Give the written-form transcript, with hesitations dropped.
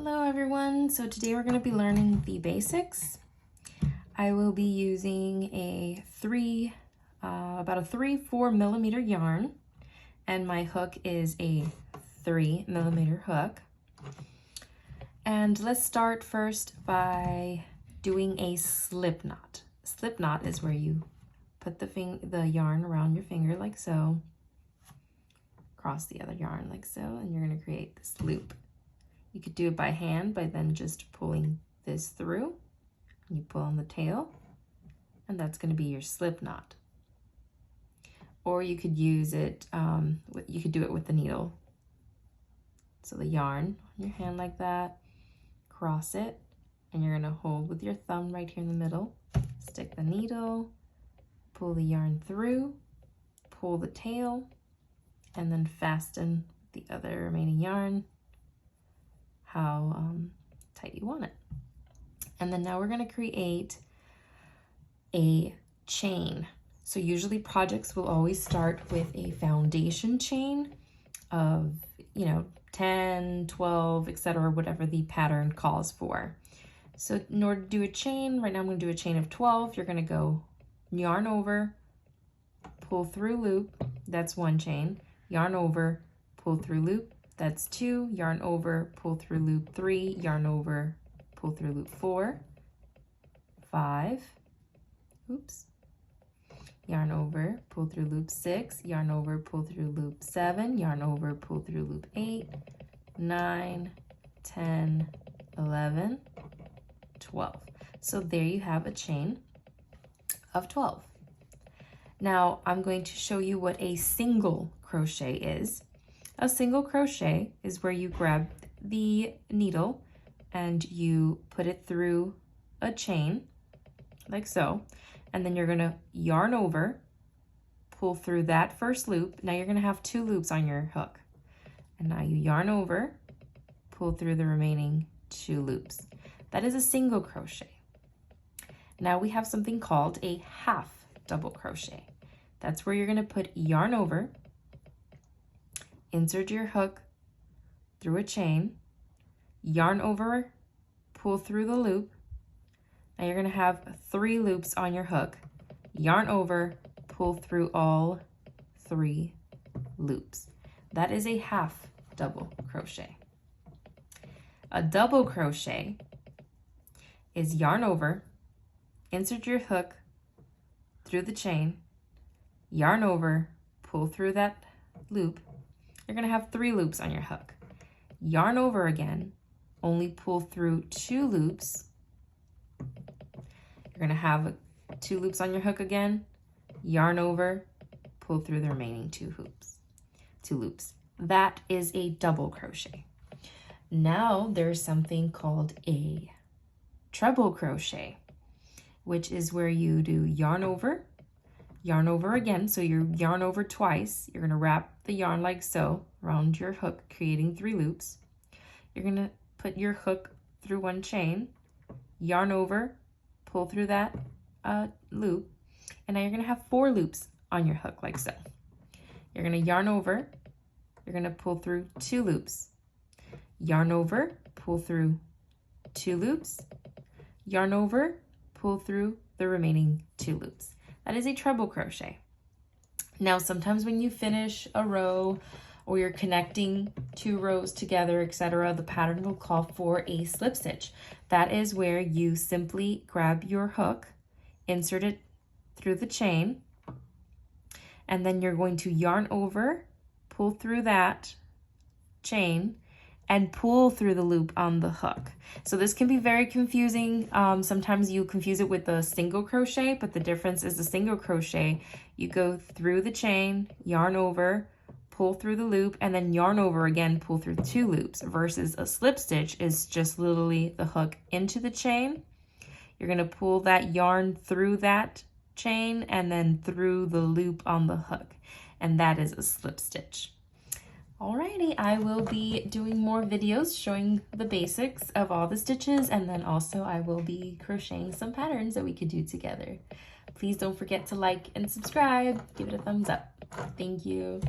Hello everyone, so today we're going to be learning the basics. I will be using about a 3-4 millimeter yarn, and my hook is a 3 millimeter hook. And let's start first by doing a slip knot. Slip knot is where you put the yarn around your finger like so, cross the other yarn like so, and you're going to create this loop. You could do it by hand by then just pulling this through. You pull on the tail, and that's going to be your slip knot. Or you could use it, you could do it with the needle. So the yarn on your hand like that, cross it, and you're going to hold with your thumb right here in the middle. Stick the needle, pull the yarn through, pull the tail, and then fasten the other remaining yarn how tight you want it. And then now we're going to create a chain. So usually projects will always start with a foundation chain of 10, 12, etc., whatever the pattern calls for. So in order to do a chain, right now I'm going to do a chain of 12. You're going to go yarn over, pull through loop, that's one chain, yarn over, pull through loop, that's 2, yarn over, pull through loop 3, yarn over, pull through loop 4, 5, yarn over, pull through loop 6, yarn over, pull through loop 7, yarn over, pull through loop 8, 9, 10, 11, 12. So there you have a chain of 12. Now I'm going to show you what a single crochet is. A single crochet is where you grab the needle and you put it through a chain like so, and then you're going to yarn over, pull through that first loop. Now you're going to have 2 loops on your hook, and now you yarn over, pull through the remaining 2 loops. That is a single crochet. Now we have something called a half double crochet. That's where you're going to put yarn over, insert your hook through a chain, yarn over, pull through the loop. Now you're going to have 3 loops on your hook, yarn over, pull through all 3 loops. That is a half double crochet. A double crochet is yarn over, insert your hook through the chain, yarn over, pull through that loop. You're going to have 3 loops on your hook. Yarn over again, only pull through 2 loops. You're going to have 2 loops on your hook again, yarn over, pull through the remaining 2 loops. That is a double crochet. Now there's something called a treble crochet, which is where you do yarn over again, so you yarn over twice. You're going to wrap the yarn like so around your hook, creating 3 loops. You're going to put your hook through one chain, yarn over, pull through that loop, and now you're going to have 4 loops on your hook like so. You're going to yarn over, you're going to pull through 2 loops, yarn over, pull through 2 loops, yarn over, pull through the remaining 2 loops. That is a treble crochet. Now, sometimes when you finish a row or you're connecting 2 rows together, etc., the pattern will call for a slip stitch. That is where you simply grab your hook, insert it through the chain, and then you're going to yarn over, pull through that chain, and pull through the loop on the hook. So this can be very confusing. Sometimes you confuse it with the single crochet, but the difference is the single crochet, you go through the chain, yarn over, pull through the loop, and then yarn over again, pull through 2 loops, versus a slip stitch is just literally the hook into the chain. You're going to pull that yarn through that chain and then through the loop on the hook, and that is a slip stitch. Alrighty, I will be doing more videos showing the basics of all the stitches, and then also I will be crocheting some patterns that we could do together. Please don't forget to like and subscribe. Give it a thumbs up. Thank you.